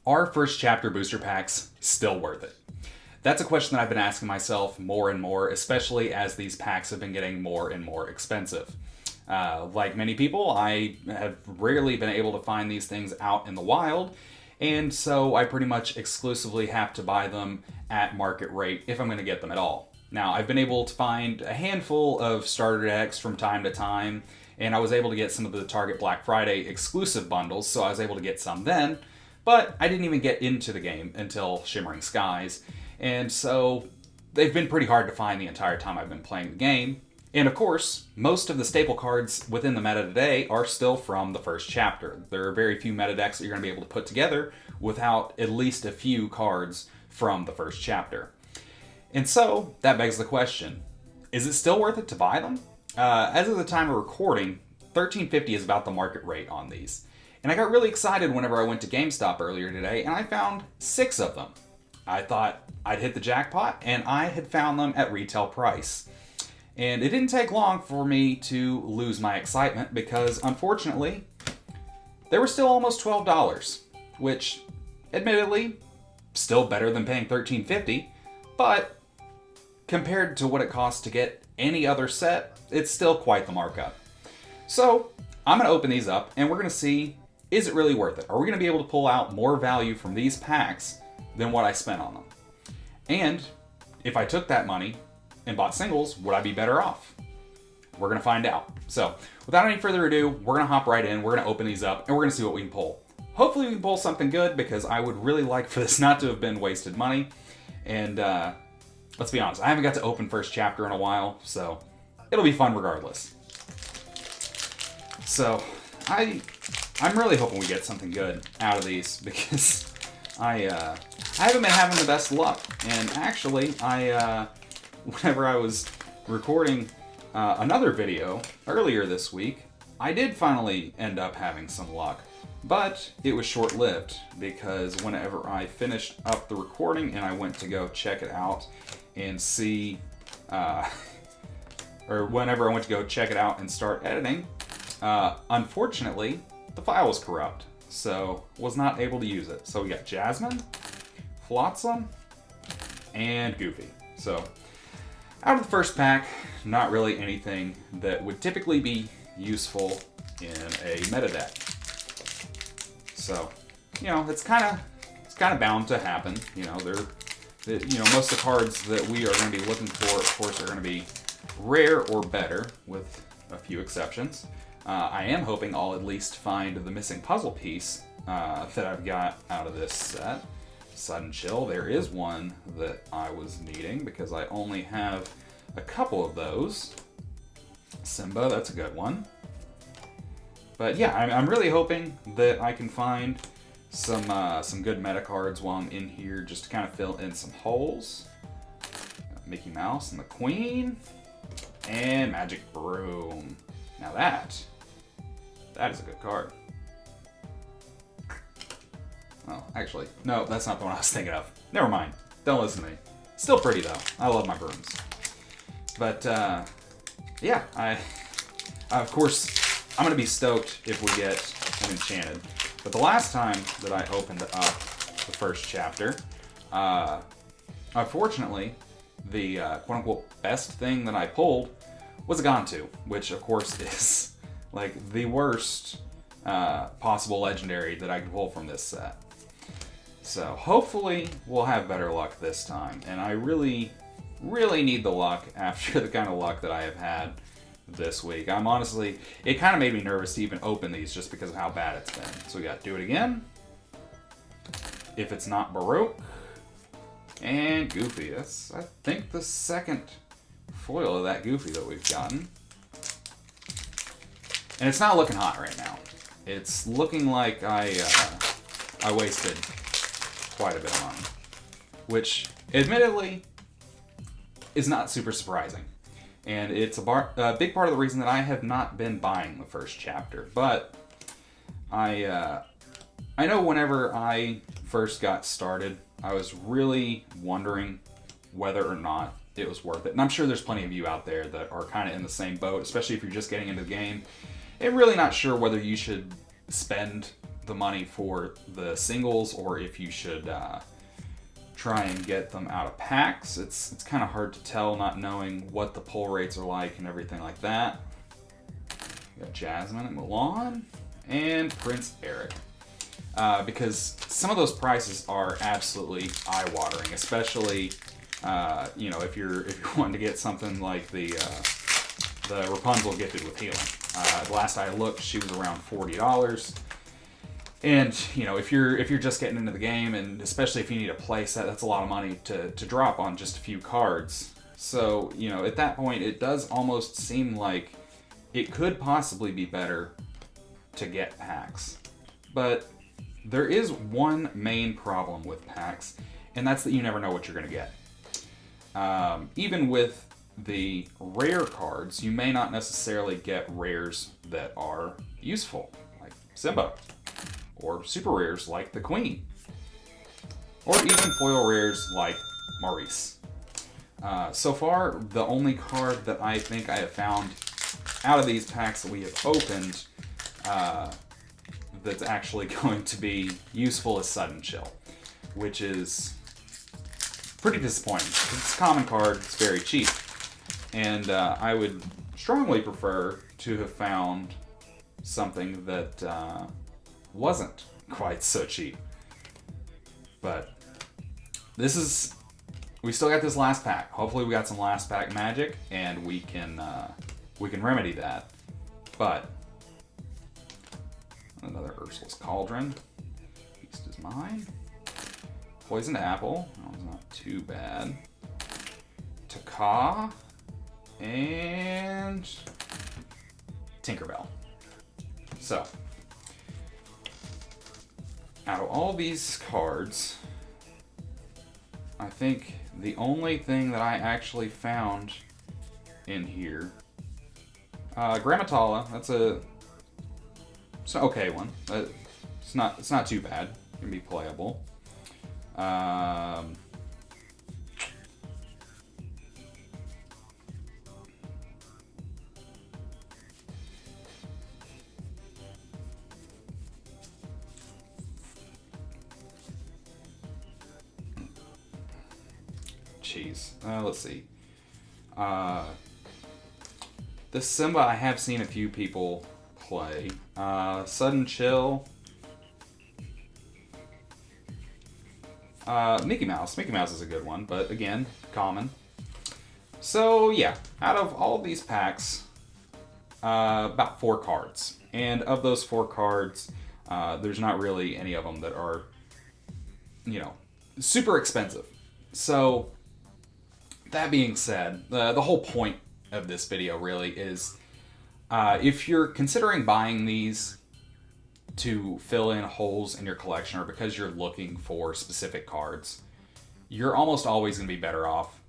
Are first chapter booster packs still worth it? That's a question that I've been asking myself more and more, especially as these packs have been getting more and more expensive. Like many people, I have rarely been able to find these things out in the wild, and so I pretty much exclusively have to buy them at market rate if I'm going to get them at all. Now, I've been able to find a handful of starter decks from time to time, and I was able to get some of the Target Black Friday exclusive bundles, so I was able to get some then, but I didn't even get into the game until Shimmering Skies, and so they've been pretty hard to find the entire time I've been playing the game. And of course, most of the staple cards within the meta today are still from the first chapter. There are very few meta decks that you're going to be able to put together without at least a few cards from the first chapter. And so, that begs the question, is it still worth it to buy them? As of the time of recording, $13.50 is about the market rate on these. And I got really excited whenever I went to GameStop earlier today, and I found 6 of them. I thought I'd hit the jackpot, and I had found them at retail price. And it didn't take long for me to lose my excitement because, unfortunately, they were still almost $12, which, admittedly, still better than paying $13.50, but compared to what it costs to get any other set, it's still quite the markup. So, I'm going to open these up, and we're going to see, is it really worth it? Are we going to be able to pull out more value from these packs than what I spent on them? And if I took that money and bought singles, would I be better off? We're going to find out. So, without any further ado, we're going to hop right in, we're going to open these up, and we're going to see what we can pull. Hopefully we can pull something good, because I would really like for this not to have been wasted money. And let's be honest, I haven't got to open first chapter in a while, so it'll be fun regardless. So, I'm really hoping we get something good out of these, because I haven't been having the best luck. And actually, whenever I was recording another video earlier this week, I did finally end up having some luck. But it was short-lived, because whenever I finished up the recording and I went to go check it out and see, or whenever I went to go check it out and start editing, unfortunately, the file was corrupt, so was not able to use it. So we got Jasmine, Flotsam, and Goofy. So, out of the first pack, not really anything that would typically be useful in a meta deck. So, it's kind of bound to happen. Most of the cards that we are going to be looking for, of course, are going to be rare or better, with a few exceptions. I am hoping I'll at least find the missing puzzle piece that I've got out of this set. Sudden Chill, there is one that I was needing because I only have a couple of those. Simba, that's a good one. But yeah, I'm really hoping that I can find some good meta cards while I'm in here, just to kind of fill in some holes. Mickey Mouse and the Queen, and Magic Broom. Now that is a good card. Oh, actually, no, that's not the one I was thinking of. Never mind. Don't listen to me. Still pretty, though. I love my brooms. But, yeah, of course, I'm going to be stoked if we get an enchanted. But the last time that I opened up the first chapter, unfortunately, the quote-unquote best thing that I pulled was a Gantu, which, of course, is like the worst possible legendary that I can pull from this set. So hopefully we'll have better luck this time. And I really, really need the luck after the kind of luck that I have had this week. I'm honestly, it kind of made me nervous to even open these just because of how bad it's been. So we got Do It Again. If It's Not Baroque. And Goofy. That's, I think, the second foil of that Goofy that we've gotten. And it's not looking hot right now. It's looking like I wasted quite a bit of money. Which, admittedly, is not super surprising. And it's a big part of the reason that I have not been buying the first chapter. But I know whenever I first got started, I was really wondering whether or not it was worth it. And I'm sure there's plenty of you out there that are kind of in the same boat, especially if you're just getting into the game and really not sure whether you should spend the money for the singles or if you should try and get them out of packs. It's kind of hard to tell not knowing what the pull rates are like and everything like that. We got Jasmine and Mulan and Prince Eric. Because some of those prices are absolutely eye-watering, especially if you're wanting to get something like the Rapunzel gifted with healing. Last I looked, she was around $40. And if you're just getting into the game, and especially if you need a play set, that's a lot of money to drop on just a few cards. So at that point, it does almost seem like it could possibly be better to get packs. But there is one main problem with packs, and that's that you never know what you're going to get. Even with the rare cards, you may not necessarily get rares that are useful, like Simba, or super rares like the Queen, or even foil rares like Maurice. So far, the only card that I think I have found out of these packs that we have opened that's actually going to be useful is Sudden Chill, which is pretty disappointing. It's a common card, it's very cheap, and I would strongly prefer to have found something that wasn't quite so cheap. But we still got this last pack. Hopefully we got some last pack magic and we can remedy that. But another Ursula's Cauldron. Beast is mine. Poisoned Apple. That one's not too bad. Taka. And Tinkerbell. So, out of all these cards, I think the only thing that I actually found in here, Grammatala, it's an okay one. It's not too bad. It can be playable. Jeez. Let's see. This Simba I have seen a few people play. Sudden Chill. Mickey Mouse. Mickey Mouse is a good one, but again, common. So yeah, out of all of these packs, about 4 cards. And of those 4 cards, there's not really any of them that are, super expensive. So, that being said, the whole point of this video really is if you're considering buying these to fill in holes in your collection or because you're looking for specific cards, you're almost always going to be better off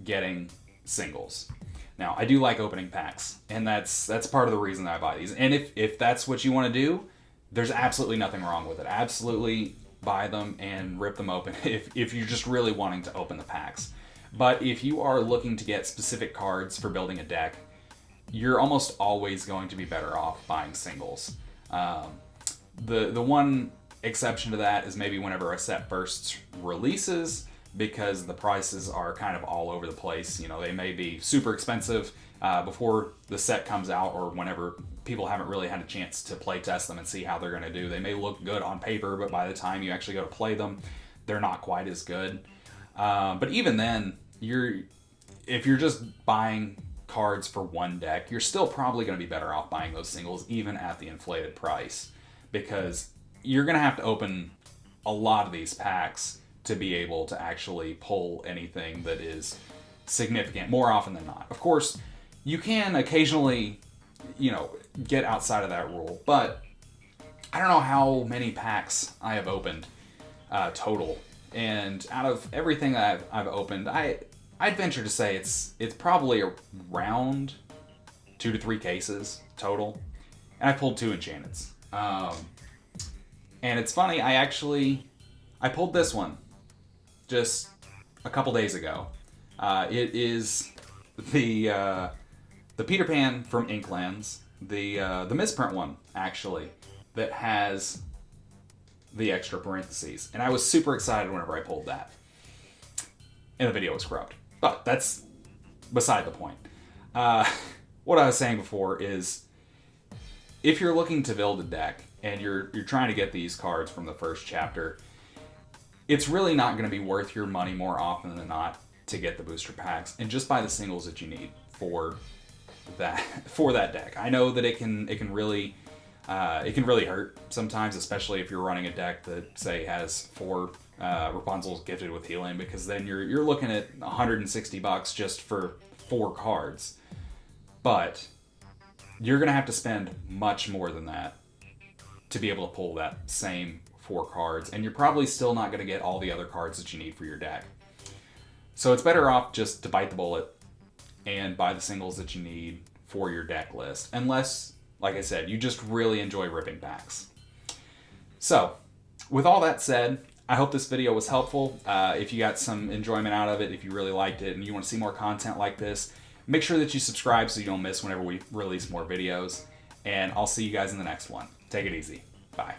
getting singles. Now, I do like opening packs, and that's part of the reason that I buy these. And if that's what you want to do, there's absolutely nothing wrong with it. Absolutely buy them and rip them open if you're just really wanting to open the packs. But if you are looking to get specific cards for building a deck, you're almost always going to be better off buying singles. The one exception to that is maybe whenever a set first releases, because the prices are kind of all over the place. They may be super expensive before the set comes out, or whenever people haven't really had a chance to play test them and see how they're going to do. They may look good on paper, but by the time you actually go to play them, they're not quite as good. But even then, if you're just buying cards for one deck, you're still probably going to be better off buying those singles even at the inflated price, because you're going to have to open a lot of these packs to be able to actually pull anything that is significant more often than not. Of course, you can occasionally, get outside of that rule, but I don't know how many packs I have opened total. And out of everything that I've opened, I'd venture to say it's probably around 2 to 3 cases total. And I pulled 2 enchanteds. And it's funny, I pulled this one just a couple days ago. It is the Peter Pan from Inklands, the misprint one, actually, that has the extra parentheses. And I was super excited whenever I pulled that. And the video was corrupt. But that's beside the point. What I was saying before is, if you're looking to build a deck and you're trying to get these cards from the first chapter, it's really not going to be worth your money more often than not to get the booster packs and just buy the singles that you need for that deck. I know that it can really hurt sometimes, especially if you're running a deck that, say, has 4 Rapunzel's gifted with healing, because then you're looking at $160 just for 4 cards. But you're going to have to spend much more than that to be able to pull that same 4 cards, and you're probably still not going to get all the other cards that you need for your deck. So it's better off just to bite the bullet and buy the singles that you need for your deck list, unless, like I said, you just really enjoy ripping packs. So, with all that said, I hope this video was helpful. If you got some enjoyment out of it, if you really liked it and you want to see more content like this, make sure that you subscribe so you don't miss whenever we release more videos. And I'll see you guys in the next one. Take it easy. Bye.